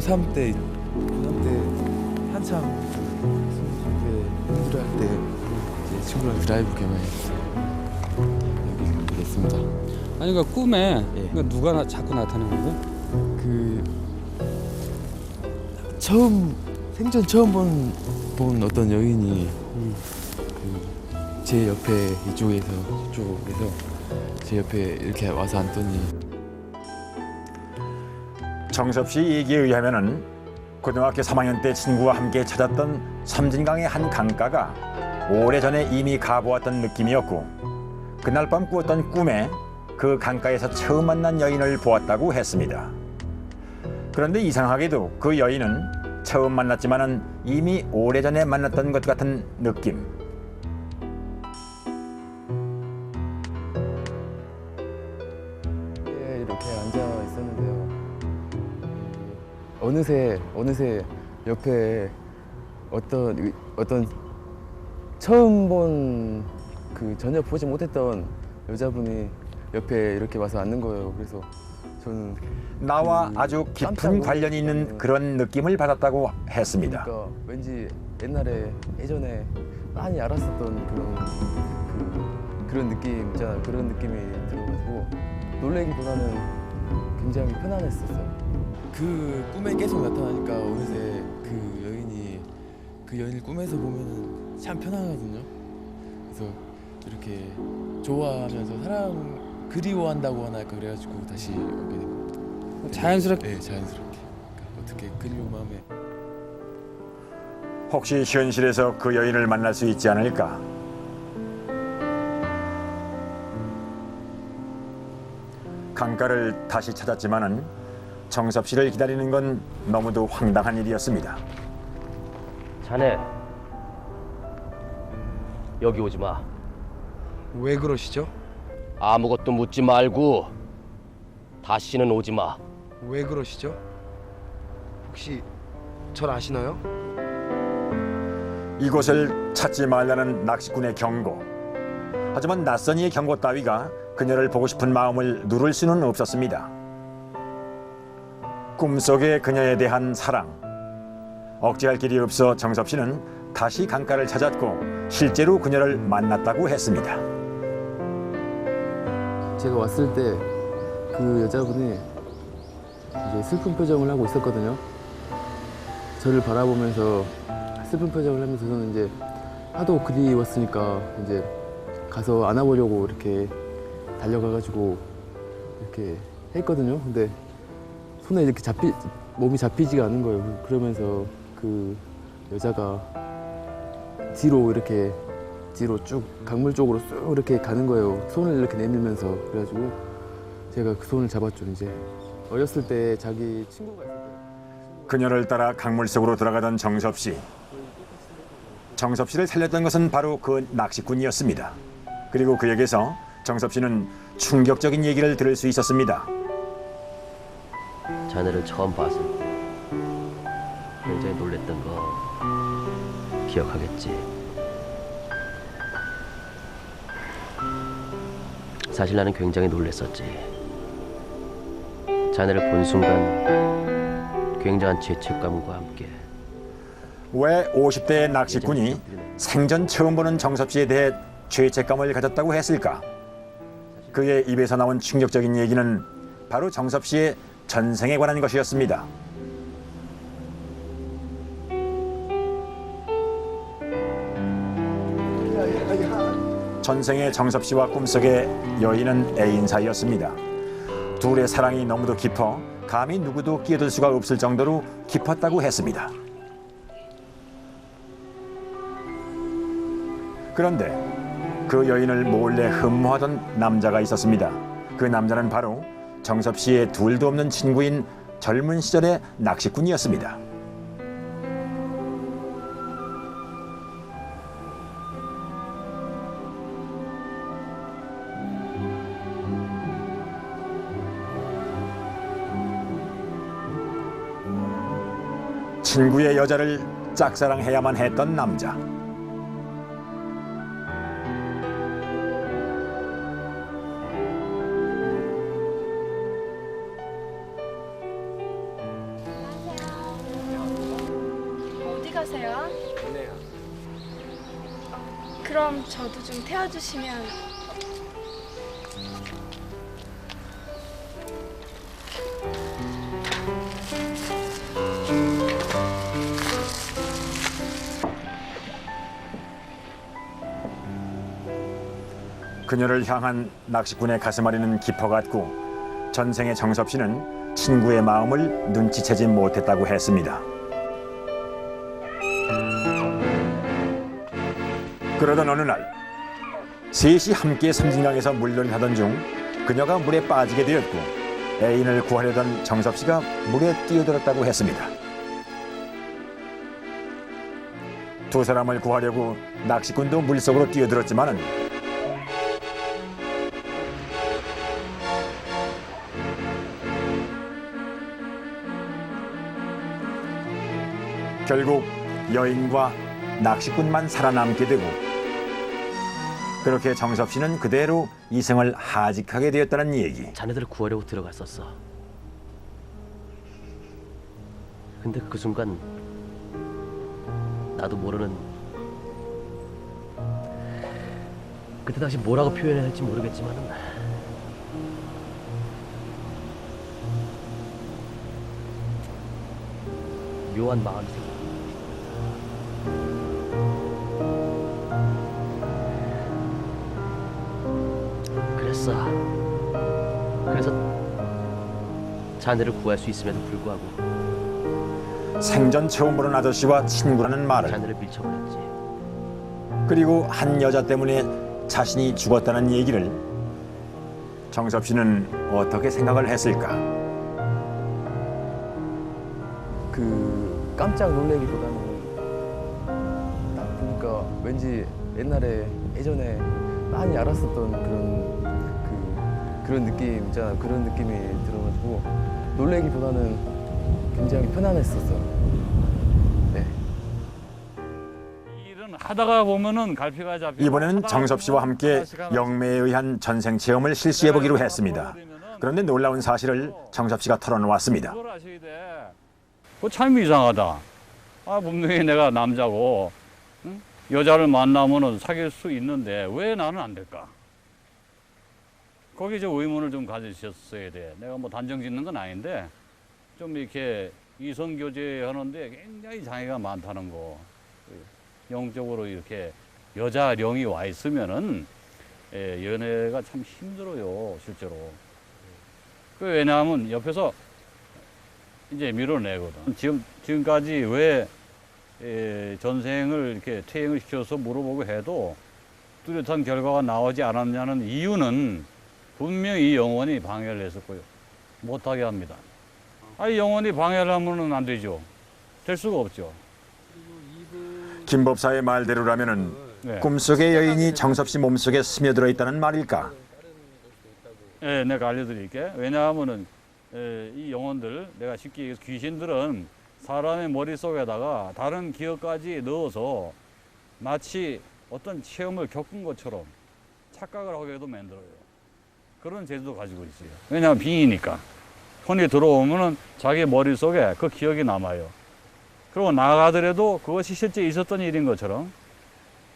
고3 때 한참 힘들어할 때 이제 친구랑 드라이브 겸해서 여기 오게 됐습니다. 아니 그러니까 꿈에 예. 그러니까 누가 자꾸 나타나는 거야? 그 생전 처음 본 어떤 여인이 제 옆에 이쪽에서 제 옆에 이렇게 와서 앉더니 정섭 씨 얘기에 의하면은 고등학교 3학년 때 친구와 함께 찾았던 섬진강의 한 강가가 오래전에 이미 가보았던 느낌이었고 그날 밤 꾸었던 꿈에 그 강가에서 처음 만난 여인을 보았다고 했습니다. 그런데 이상하게도 그 여인은 처음 만났지만은 이미 오래전에 만났던 것 같은 느낌. 이렇게 앉아 있었는데요. 어느새 옆에 어떤 처음 본 그 전혀 보지 못했던 여자분이 옆에 이렇게 와서 앉는 거예요. 그래서 저는 나와 아주 깊은 관련이 있는 그런 느낌을 받았다고 했습니다. 그러니까 왠지 예전에 많이 알았었던 그런 느낌 있잖아요. 그런 느낌이 들어가지고 놀래기보다는 굉장히 편안했었어요. 그 꿈에 계속 나타나니까 어느새 그 여인을 꿈에서 보면은 참 편하거든요. 그래서 이렇게 좋아하면서 사랑 그리워한다고 하나 그래가지고 다시 오게 됩니다. 자연스럽게. 네, 자연스럽게. 그러니까 어떻게 그리운 마음에. 혹시 현실에서 그 여인을 만날 수 있지 않을까? 강가를 다시 찾았지만은 정섭 씨를 기다리는 건 너무도 황당한 일이었습니다. 자네 여기 오지 마. 왜 그러시죠? 아무것도 묻지 말고 다시는 오지 마. 왜 그러시죠? 혹시 절 아시나요? 이곳을 찾지 말라는 낚시꾼의 경고. 하지만 낯선 이의 경고 따위가 그녀를 보고 싶은 마음을 누를 수는 없었습니다. 꿈속의 그녀에 대한 사랑. 억제할 길이 없어 정섭 씨는 다시 강가를 찾았고 실제로 그녀를 만났다고 했습니다. 제가 왔을 때 그 여자분이 이제 슬픈 표정을 하고 있었거든요. 저를 바라보면서 슬픈 표정을 하면서 저는 이제 하도 그리웠으니까 이제 가서 안아보려고 이렇게 달려가가지고 이렇게 했거든요. 근데 손에 이렇게 몸이 잡히지가 않은 거예요. 그러면서 그 여자가 뒤로 쭉 강물 쪽으로 쑥 이렇게 가는 거예요. 손을 이렇게 내밀면서. 그래가지고 제가 그 손을 잡았죠. 이제 어렸을 때 자기 친구가 있을 때 그녀를 따라 강물 속으로 들어가던 정섭 씨. 정섭 씨를 살렸던 것은 바로 그 낚시꾼이었습니다. 그리고 그에게서 정섭 씨는 충격적인 얘기를 들을 수 있었습니다. 자네를 처음 봤을 때 굉장히 놀랬던 거 기억하겠지? 사실 나는 굉장히 놀랬었지. 자네를 본 순간 굉장한 죄책감과 함께 왜 50대의 낚시꾼이 생전 처음 보는 정섭 씨에 대해 죄책감을 가졌다고 했을까? 그의 입에서 나온 충격적인 얘기는 바로 정섭 씨의 전생에 관한 것이었습니다. 전생의 정섭 씨와 꿈속의 여인은 애인 사이였습니다. 둘의 사랑이 너무도 깊어 감히 누구도 끼어들 수가 없을 정도로 깊었다고 했습니다. 그런데 그 여인을 몰래 흠모하던 남자가 있었습니다. 그 남자는 바로 정섭 씨의 둘도 없는 친구인 젊은 시절의 낚시꾼이었습니다. 친구의 여자를 짝사랑해야만 했던 남자. 그럼 저도 좀 태워주시면. 그녀를 향한 낚시꾼의 가슴앓이는 깊어갔고 전생의 정섭 씨는 친구의 마음을 눈치채지 못했다고 했습니다. 그러던 어느 날 셋이 함께 섬진강에서 물놀이를 하던 중 그녀가 물에 빠지게 되었고 애인을 구하려던 정섭 씨가 물에 뛰어들었다고 했습니다. 두 사람을 구하려고 낚시꾼도 물속으로 뛰어들었지만은 결국 여인과 낚시꾼만 살아남게 되고 그렇게 정섭 씨는 그대로 이생을 하직하게 되었다는 얘기. 자네들을 구하려고 들어갔었어. 근데 그 순간 나도 모르는 그때 당시 뭐라고 표현해야 할지 모르겠지만은 묘한 마음이 생겼어. 그래서 자네를 구할 수 있음에도 불구하고 생전 처음 보는 아저씨와 친구라는 말을, 자네를 밀쳐버렸지. 그리고 한 여자 때문에 자신이 죽었다는 얘기를 정섭 씨는 어떻게 생각을 했을까? 그 깜짝 놀래기보다는 딱 보니까 왠지 옛날에 예전에 많이 알았었던 그런 느낌 있잖아. 그런 느낌이 들어가지고 놀래기보다는 굉장히 편안했었어. 네. 일은 하다가 보면은 갈피가 잡히고 이번에는 정섭 씨와 함께 영매에 의한 전생 체험을 실시해 보기로 했습니다. 그런데 놀라운 사실을 정섭 씨가 털어놓았습니다. 그걸 아셔야 돼. 그거 참 이상하다. 아, 분명히 내가 남자고 응? 여자를 만나면은 사귈 수 있는데 왜 나는 안 될까? 거기 저 의문을 좀 가지셨어야 돼. 내가 뭐 단정 짓는 건 아닌데 좀 이렇게 이성 교제하는데 굉장히 장애가 많다는 거. 영적으로 이렇게 여자령이 와 있으면은 연애가 참 힘들어요, 실제로. 그 왜냐하면 옆에서 이제 밀어내거든. 지금까지 왜 전생을 이렇게 퇴행을 시켜서 물어보고 해도 뚜렷한 결과가 나오지 않았냐는 이유는 분명히 이 영혼이 방해를 했었고요. 못하게 합니다. 아니, 영혼이 방해를 하면은 안 되죠. 될 수가 없죠. 김 법사의 말대로라면은 네. 꿈속의 여인이 정섭 씨 몸속에 스며들어 있다는 말일까? 네, 내가 알려드릴게. 왜냐하면은 이 영혼들, 내가 쉽게 얘기해서 귀신들은 사람의 머릿속에다가 다른 기억까지 넣어서 마치 어떤 체험을 겪은 것처럼 착각을 하게도 만들어요. 그런 재주도 가지고 있어요. 왜냐하면 빙이니까. 손이 들어오면은 자기 머릿속에 그 기억이 남아요. 그리고 나가더라도 그것이 실제 있었던 일인 것처럼,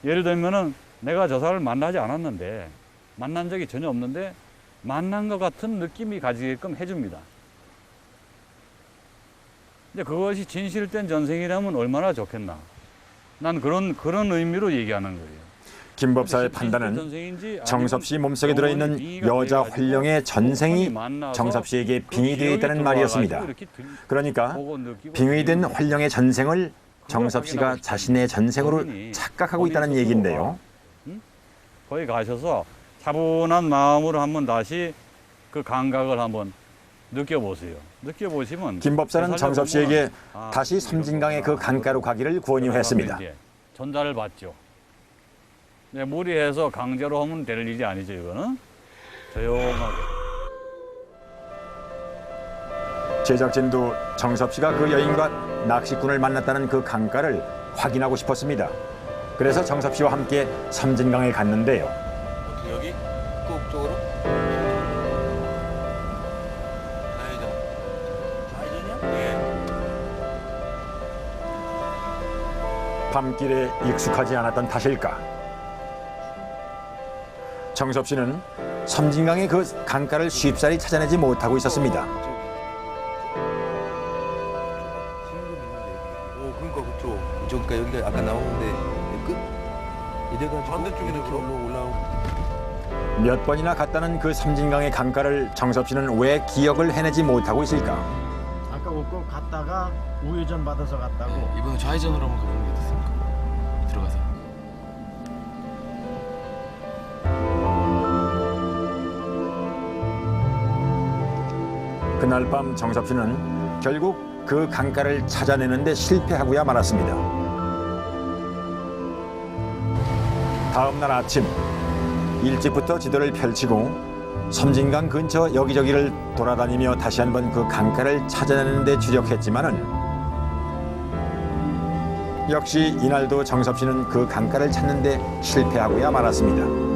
예를 들면은 내가 저 사람을 만나지 않았는데, 만난 적이 전혀 없는데 만난 것 같은 느낌이 가지게끔 해줍니다. 근데 그것이 진실된 전생이라면 얼마나 좋겠나. 난 그런 의미로 얘기하는 거예요. 김 법사의 판단은 정섭 씨 몸속에 들어있는 여자 활령의 전생이 정섭 씨에게 빙의되어 있다는 말이었습니다. 그러니까 빙의된 활령의 전생을 정섭 씨가 자신의 전생으로 착각하고 있다는 얘기인데요. 거기 가셔서 차분한 마음으로 한번 다시 그 감각을 한번 느껴보세요. 느껴보시면 김 법사는 정섭 씨에게 다시 섬진강의 그 강가로 가기를 권유했습니다. 전달을 받죠. 네, 무리해서 강제로 하면 될 일이 아니죠, 이거는. 조용하게. 제작진도 정섭 씨가 그 여인과 낚시꾼을 만났다는 그 강가를 확인하고 싶었습니다. 그래서 정섭 씨와 함께 섬진강에 갔는데요. 여기? 북쪽으로? 좌회전이야? 예. 밤길에 익숙하지 않았던 탓일까? 정섭 씨는 섬진강의 그 강가를 쉽사리 찾아내지 못하고 있었습니다. 그러니까 그쪽. 그러니까 여기가 아까 나오는데 끝? 이래가지고 반대쪽으로 올라오고. 몇 번이나 갔다는 그 섬진강의 강가를 정섭 씨는 왜 기억을 해내지 못하고 있을까? 아까 꼭 갔다가 우회전 받아서 갔다고. 이번에 좌회전으로 한번 가보는 게 어떻습니까? 들어가서. 그날 밤 정섭 씨는 결국 그 강가를 찾아내는데 실패하고야 말았습니다. 다음 날 아침 일찍부터 지도를 펼치고 섬진강 근처 여기저기를 돌아다니며 다시 한번 그 강가를 찾아내는 데 주력했지만은 역시 이날도 정섭 씨는 그 강가를 찾는 데 실패하고야 말았습니다.